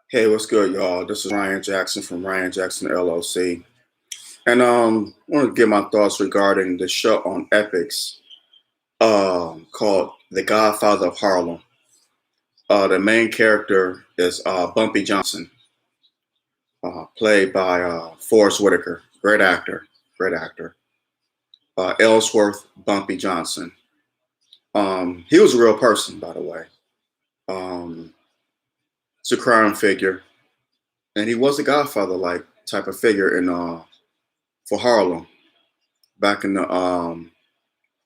Hey, what's good, y'all? This is Ryan Jackson from Ryan Jackson LLC. And I want to give my thoughts regarding the show on Epix called The Godfather of Harlem. The main character is Bumpy Johnson, played by Forrest Whitaker. Great actor, great actor. Ellsworth Bumpy Johnson. He was a real person, by the way. Um, he's a crime figure, and he was a Godfather-like type of figure in for Harlem back in the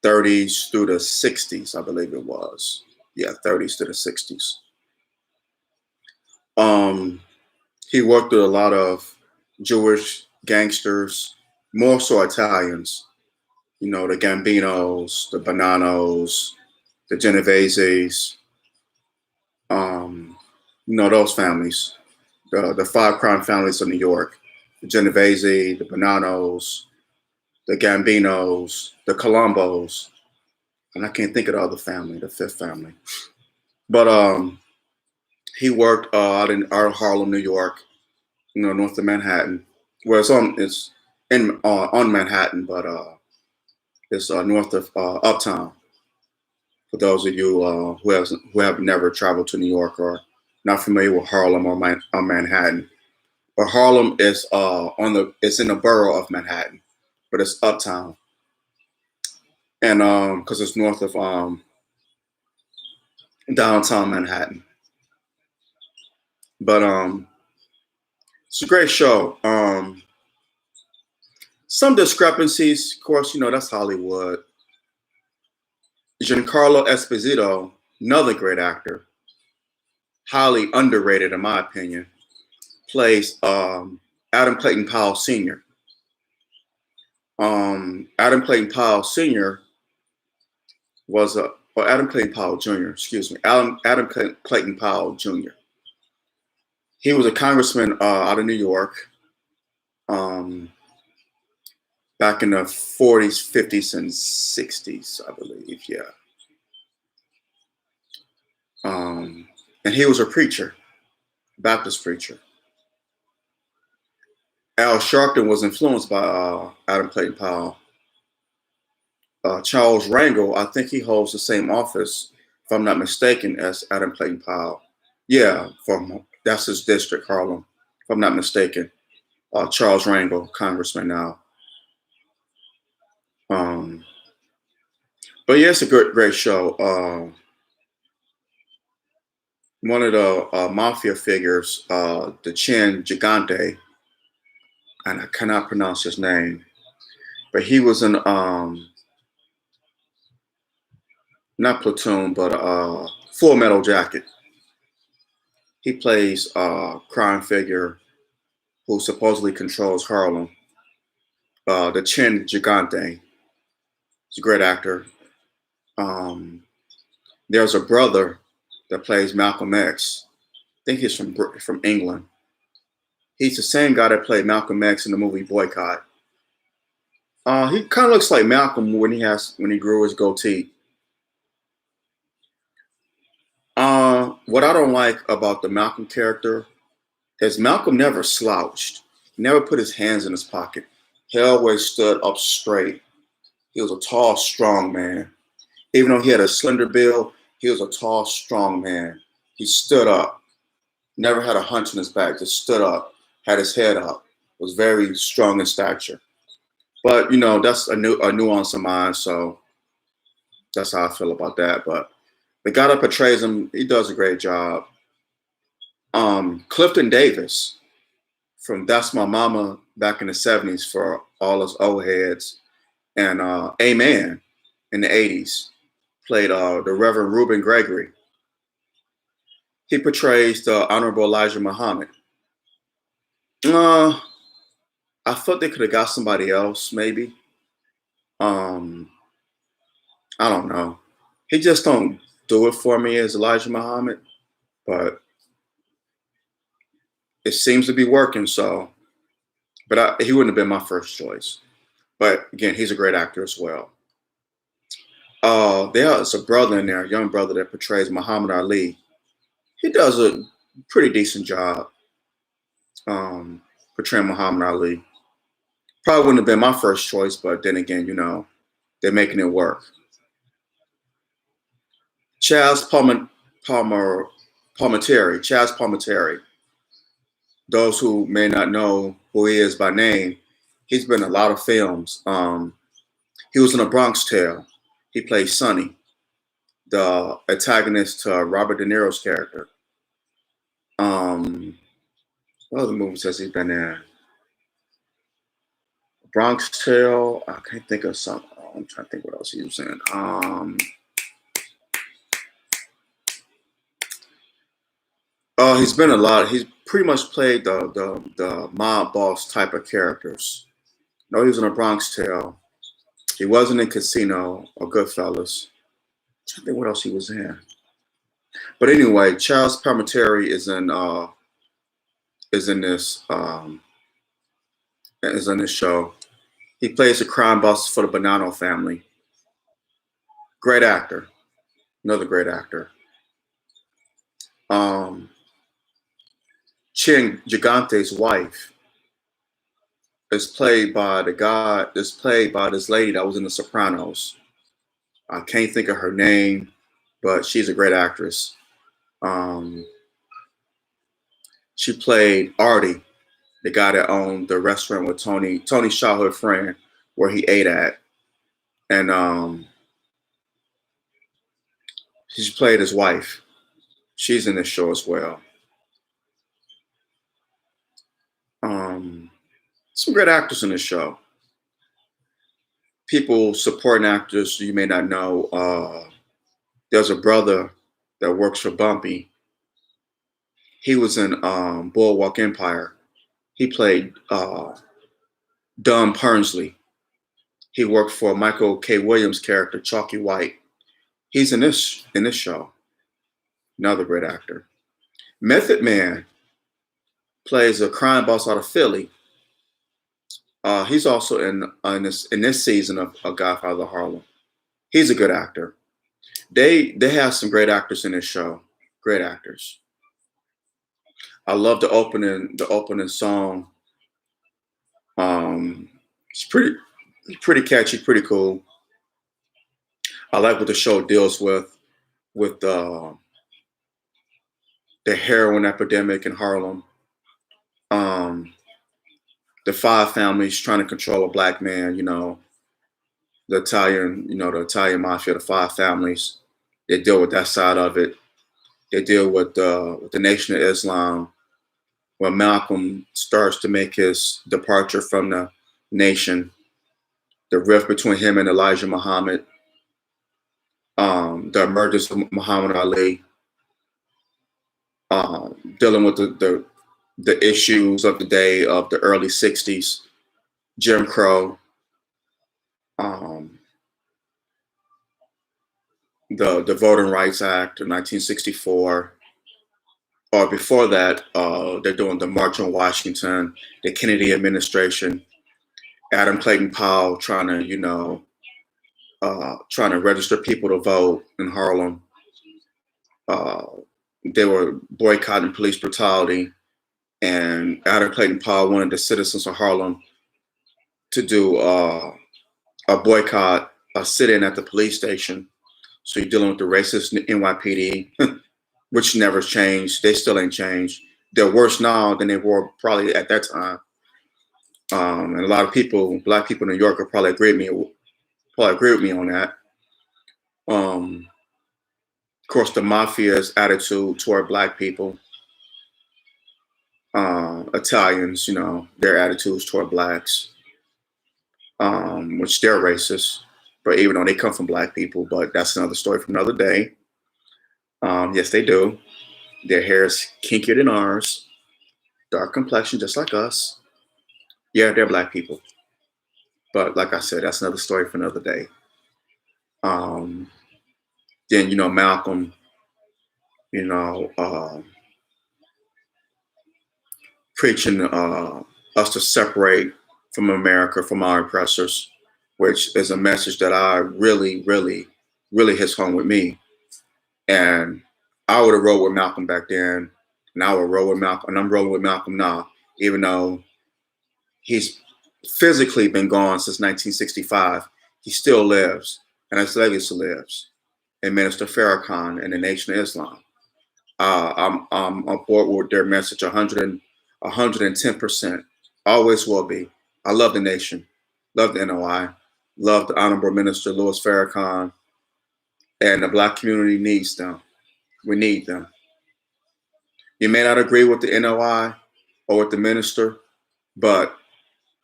30s through the 60s, I believe it was. Yeah, 30s to the 60s. Um, he worked with a lot of Jewish gangsters, more so Italians. You know, the Gambinos, the Bonanos, the Genoveses. Um, you know those families, the five crime families of New York: the Genovese, the Bonanos, the Gambinos, the Colombos, and I can't think of the other family, the fifth family. But he worked out of Harlem, New York, you know, north of Manhattan. Well, it's in on Manhattan, but it's north of Uptown. For those of you who have never traveled to New York or not familiar with Harlem or Manhattan, but Harlem is it's in the borough of Manhattan, but it's Uptown, and because it's north of downtown Manhattan. But it's a great show. Some discrepancies, of course, you know, that's Hollywood. Giancarlo Esposito, another great actor, highly underrated in my opinion, plays Adam Clayton Powell Sr. Adam Clayton Powell Sr. was a, or Adam Clayton Powell Jr., excuse me, Adam Clayton Powell Jr. He was a congressman out of New York um, back in the 40s, 50s, and 60s, I believe, yeah. And he was a preacher, Baptist preacher. Al Sharpton was influenced by Adam Clayton Powell. Charles Rangel, I think he holds the same office, if I'm not mistaken, as Adam Clayton Powell. Yeah, from that's his district, Harlem, if I'm not mistaken. Charles Rangel, congressman now. Um, but yeah, it's a great show. One of the mafia figures, the Chin Gigante, and I cannot pronounce his name, but he was in not Platoon, but Full Metal Jacket. He plays a crime figure who supposedly controls Harlem. The Chin Gigante. He's a great actor. Um, there's a brother that plays Malcolm X. I think he's from England. He's the same guy that played Malcolm X in the movie Boycott. He kind of looks like Malcolm when he grew his goatee. What I don't like about the Malcolm character is Malcolm never slouched. He never put his hands in his pocket. He always stood up straight. He was a tall, strong man. Even though he had a slender build, he was a tall, strong man. He stood up, never had a hunch in his back, just stood up, had his head up, was very strong in stature. But you know, that's a nuance of mine, so that's how I feel about that. But the guy that portrays him, he does a great job. Clifton Davis from That's My Mama back in the 70s for all us old heads, and Amen in the 80s played the Reverend Reuben Gregory. He portrays the Honorable Elijah Muhammad. Uh, I thought they could have got somebody else, maybe. Um, I don't know. He just don't do it for me as Elijah Muhammad, but it seems to be working. So, but he wouldn't have been my first choice. But again, he's a great actor as well. There is a brother in there, a young brother that portrays Muhammad Ali. He does a pretty decent job portraying Muhammad Ali. Probably wouldn't have been my first choice, but then again, they're making it work. Chaz Palmer Palminteri, Chaz Palminteri. Those who may not know who he is by name, he's been in a lot of films. He was in A Bronx Tale. He played Sonny, the antagonist to Robert De Niro's character. What other movies has he been in? Bronx Tale. I can't think of some. I'm trying to think what else he was in. He's been a lot. He's pretty much played the mob boss type of characters. No, he was in A Bronx Tale. He wasn't in Casino or Goodfellas. I think what else he was in. But anyway, Charles Palminteri is in this is in this show. He plays a crime boss for the Bonanno family. Great actor, another great actor. Chin Gigante's wife is played by this lady that was in The Sopranos. I can't think of her name, but she's a great actress. She played Artie, the guy that owned the restaurant with Tony's childhood friend, where he ate at, and she played his wife. She's in this show as well. Some great actors in this show. People supporting actors you may not know. There's a brother that works for Bumpy. He was in Boardwalk Empire. He played Don Pernsley. He worked for Michael K. Williams' character, Chalky White. He's in this show. Another great actor. Method Man plays a crime boss out of Philly. He's also in this season of Godfather Harlem. He's a good actor. They have some great actors in this show. Great actors. I love the opening song. It's pretty catchy, pretty cool. I like what the show deals with the heroin epidemic in Harlem. The five families trying to control a black man. The Italian mafia, the five families. They deal with that side of it. They deal with the Nation of Islam, when Malcolm starts to make his departure from the nation, the rift between him and Elijah Muhammad, the emergence of Muhammad Ali, dealing with the issues of the day of the early '60s, Jim Crow, the Voting Rights Act of 1964. Or before that, they're doing the March on Washington, the Kennedy administration, Adam Clayton Powell trying to register people to vote in Harlem. They were boycotting police brutality, and Adam Clayton Powell wanted the citizens of Harlem to do a boycott, a sit-in at the police station. So you're dealing with the racist NYPD, which never changed. They still ain't changed. They're worse now than they were probably at that time. And a lot of people, black people in New York, will probably agree with me on that. Of course, the mafia's attitude toward black people, Italians, their attitudes toward blacks, which they're racist, but even though they come from black people, but that's another story for another day. Yes, they do. Their hair is kinkier than ours, dark complexion, just like us. Yeah, they're black people. But like I said, that's another story for another day. Then, Malcolm, preaching us to separate from America, from our oppressors, which is a message that I really, really, really hits home with me. And I would have rode with Malcolm back then. And I will roll with Malcolm, and I'm rolling with Malcolm now, even though he's physically been gone since 1965. He still lives, and his legacy lives. And Minister Farrakhan and the Nation of Islam. I'm on board with their message 110%. Always will be. I love the nation, love the NOI, love the Honorable Minister Louis Farrakhan, and the Black community needs them. We need them. You may not agree with the NOI or with the minister, but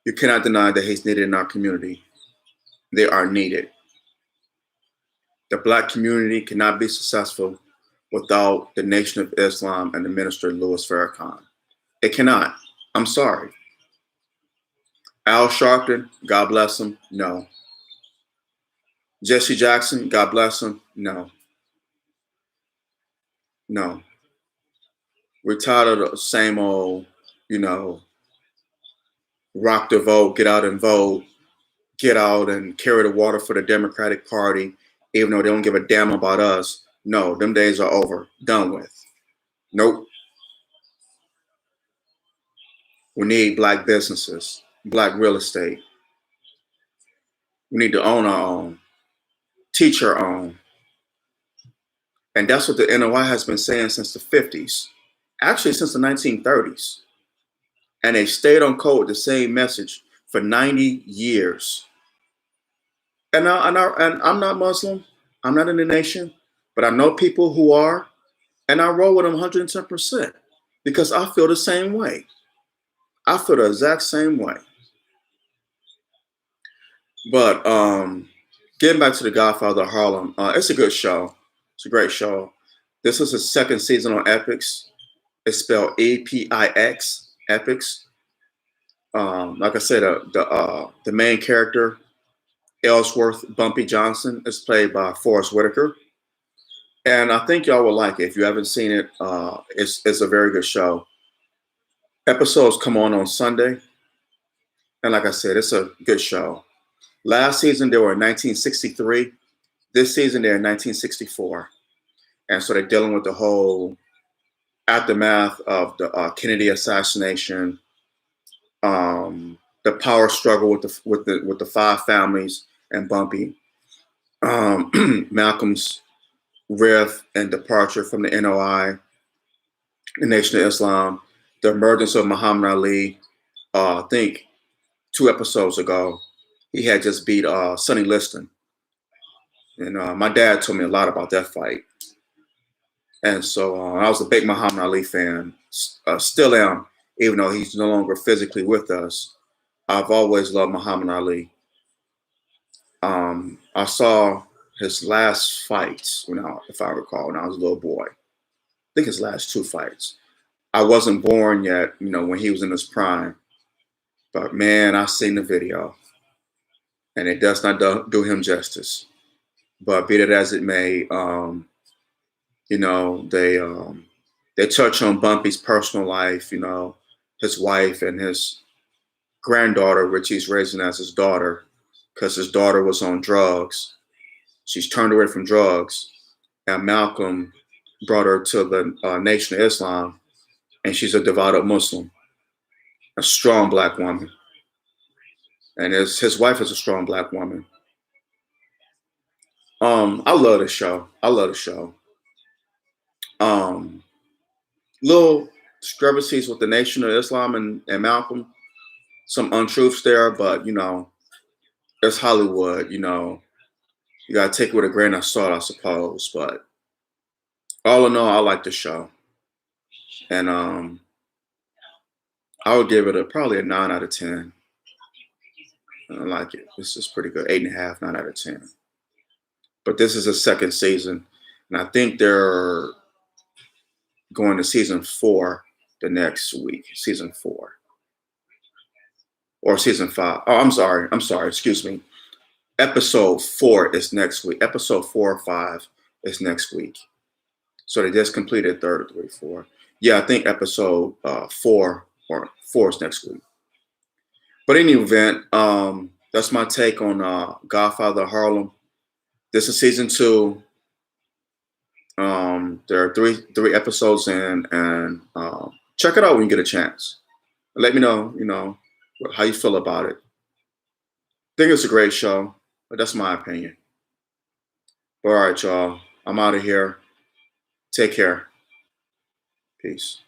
you cannot deny that he's needed in our community. They are needed. The Black community cannot be successful without the Nation of Islam and the minister Louis Farrakhan. It cannot. I'm sorry. Al Sharpton, God bless him, no. Jesse Jackson, God bless him, no. No. We're tired of the same old, you know, rock the vote, get out and vote, get out and carry the water for the Democratic Party, even though they don't give a damn about us. No, them days are over, done with. Nope. We need Black businesses, Black real estate. We need to own our own, teach our own. And that's what the NOI has been saying since the 50s, actually since the 1930s. And they stayed on code with the same message for 90 years. And I'm not Muslim, I'm not in the nation, but I know people who are, and I roll with them 110% because I feel the same way. I feel the exact same way. But getting back to the Godfather of Harlem, it's a good show. It's a great show. This is the second season on Epix. It's spelled Epix, Epix. Like I said, the main character, Ellsworth Bumpy Johnson, is played by Forrest Whitaker. And I think y'all will like it. If you haven't seen it, it's a very good show. Episodes come on Sunday. And like I said, it's a good show. Last season, they were in 1963. This season, they're in 1964. And so they're dealing with the whole aftermath of the Kennedy assassination, the power struggle with the five families and Bumpy, Malcolm's rift and departure from the NOI, the Nation of Islam, the emergence of Muhammad Ali. I think 2 episodes ago, he had just beat Sonny Liston. And my dad told me a lot about that fight. And so I was a big Muhammad Ali fan, still am, even though he's no longer physically with us. I've always loved Muhammad Ali. I saw his last fights if I recall, when I was a little boy. I think his last 2 fights. I wasn't born yet, when he was in his prime. But man, I seen the video, and it does not do him justice. But be it as it may, they touch on Bumpy's personal life, his wife and his granddaughter, which he's raising as his daughter, because his daughter was on drugs. She's turned away from drugs, and Malcolm brought her to the Nation of Islam, and she's a devout Muslim, a strong Black woman. And his wife is a strong Black woman. I love the show. Little discrepancies with the Nation of Islam and Malcolm, some untruths there, but it's Hollywood. You gotta take it with a grain of salt, I suppose. But all in all, I like the show, and I would give it probably a 9 out of 10. I like it. This is pretty good. 8.5, 9 out of 10. But this is the second season, and I think they're going to season 4 the next week. Season 4 or season 5. Oh, I'm sorry. Excuse me. Episode 4 is next week. Episode 4 or 5 is next week. So they just completed 3rd, 3, 4. Yeah, I think episode 4 is next week. But in any event, that's my take on Godfather of Harlem. This is season 2. There are three episodes in, and check it out when you get a chance. Let me know, how you feel about it. I think it's a great show, but that's my opinion. But all right, y'all. I'm out of here. Take care. Peace.